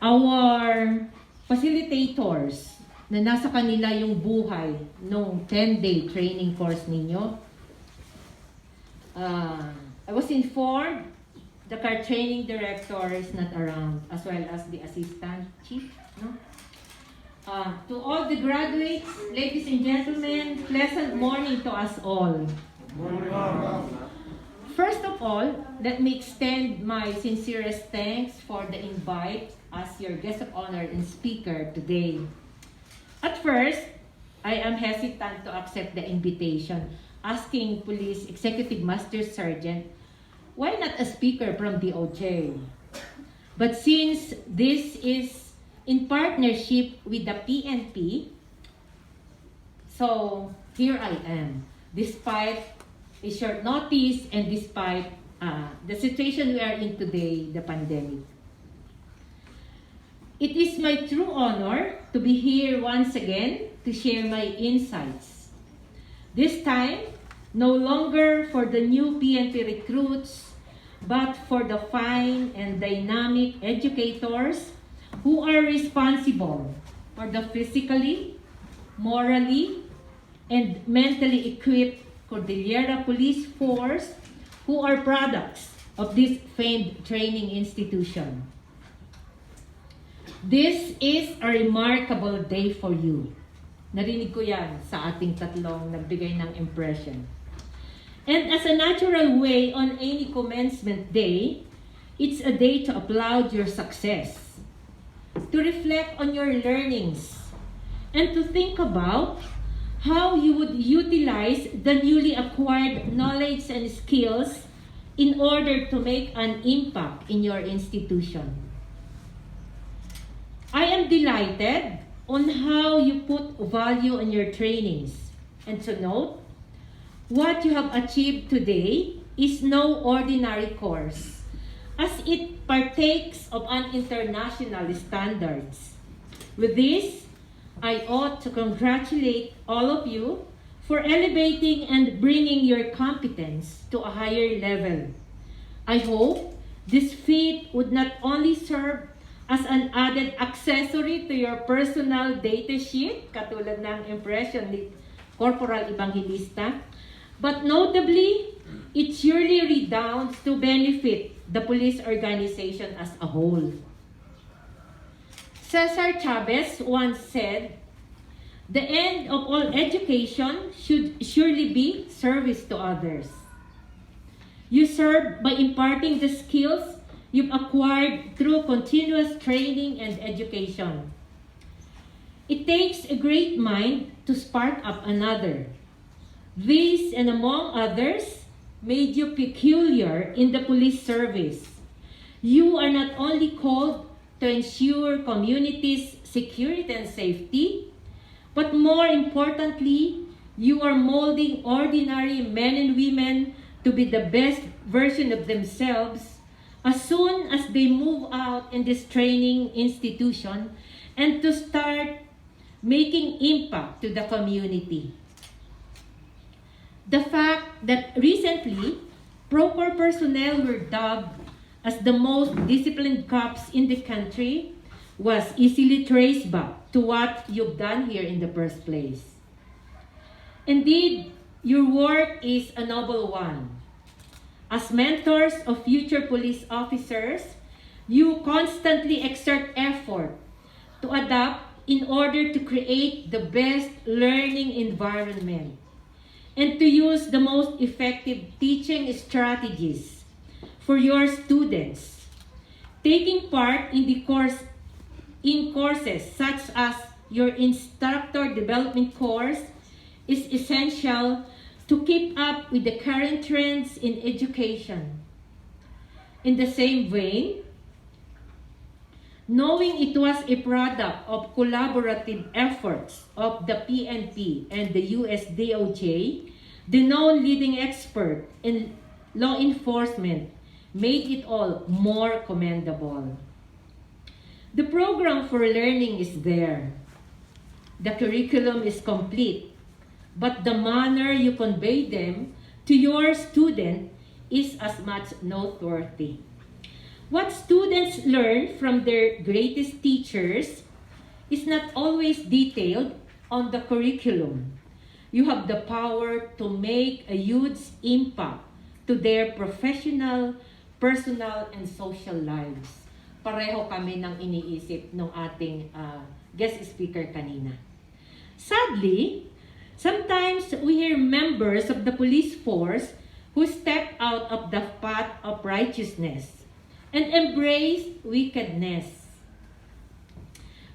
our facilitators na nasa kanila yung buhay nung 10-day training course ninyo. I was informed the car training director is not around, as well as the assistant chief. No? To all the graduates, ladies and gentlemen, pleasant morning to us all. First of all, let me extend my sincerest thanks for the invite as your guest of honor and speaker today. At first, I am hesitant to accept the invitation, asking Police Executive Master Sergeant, why not a speaker from DOJ? But since this is in partnership with the PNP, so here I am, despite a short notice and despite the situation we are in today, the pandemic. It is my true honor to be here once again to share my insights. This time, no longer for the new PNP recruits, but for the fine and dynamic educators who are responsible for the physically, morally, and mentally equipped Cordillera Police Force who are products of this famed training institution. This is a remarkable day for you. Narinig ko yan sa ating tatlong nagbigay ng impression. And as a natural way on any commencement day, it's a day to applaud your success, to reflect on your learnings, and to think about how you would utilize the newly acquired knowledge and skills in order to make an impact in your institution. I am delighted on how you put value on your trainings, and to note, what you have achieved today is no ordinary course, as it partakes of an international standards. With this, I ought to congratulate all of you for elevating and bringing your competence to a higher level. I hope this feat would not only serve as an added accessory to your personal data sheet, katulad ng impression ni Corporal Evangelista, but notably, it surely redounds to benefit the police organization as a whole. Cesar Chavez once said, "The end of all education should surely be service to others." You serve by imparting the skills you've acquired through continuous training and education. It takes a great mind to spark up another. These, and among others, made you peculiar in the police service. You are not only called to ensure communities' security and safety, but more importantly, you are molding ordinary men and women to be the best version of themselves as soon as they move out in this training institution and to start making impact to the community. The fact that recently, ProCorps personnel were dubbed as the most disciplined cops in the country was easily traced back to what you've done here in the first place. Indeed, your work is a noble one. As mentors of future police officers, you constantly exert effort to adapt in order to create the best learning environment and to use the most effective teaching strategies for your students. Taking part in courses such as your Instructor Development course is essential to keep up with the current trends in education. In the same vein, knowing it was a product of collaborative efforts of the PNP and the US DOJ, the known leading expert in law enforcement, made it all more commendable. The program for learning is there. The curriculum is complete, but the manner you convey them to your student is as much noteworthy. What students learn from their greatest teachers is not always detailed on the curriculum. You have the power to make a huge impact to their professional, personal, and social lives. Pareho kami ng iniisip ng ating guest speaker kanina. Sadly, sometimes we hear members of the police force who step out of the path of righteousness and embrace wickedness.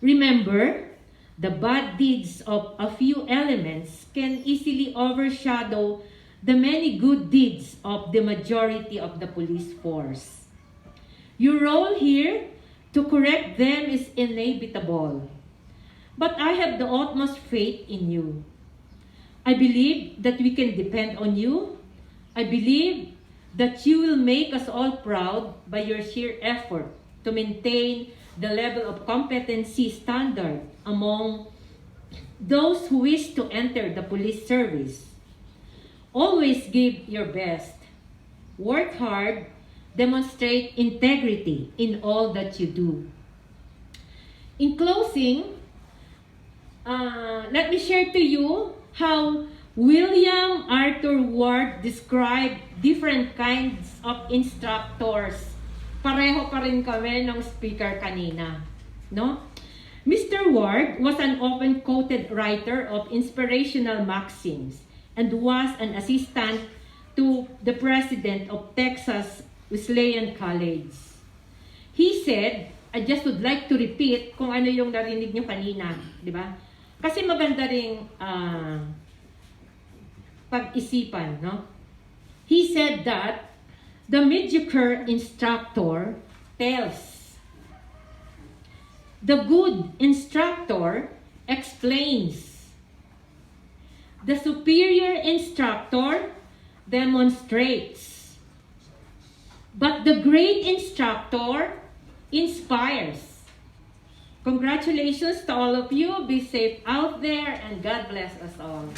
Remember, the bad deeds of a few elements can easily overshadow the many good deeds of the majority of the police force. Your role here to correct them is inevitable. But I have the utmost faith in you. I believe that we can depend on you. I believe that you will make us all proud by your sheer effort to maintain the level of competency standard among those who wish to enter the police service. Always give your best. Work hard. Demonstrate integrity in all that you do. In closing, let me share to you how William Arthur Ward described different kinds of instructors. Pareho pa rin kami ng speaker kanina, no? Mr. Ward was an often quoted writer of inspirational maxims and was an assistant to the president of Texas Wesleyan College. He said, I just would like to repeat kung ano yung narinig nyo kanina, di ba? Kasi maganda ring pag-isipan, no? He said that the mediocre instructor tells. The good instructor explains. The superior instructor demonstrates. But the great instructor inspires. Congratulations to all of you. Be safe out there and God bless us all.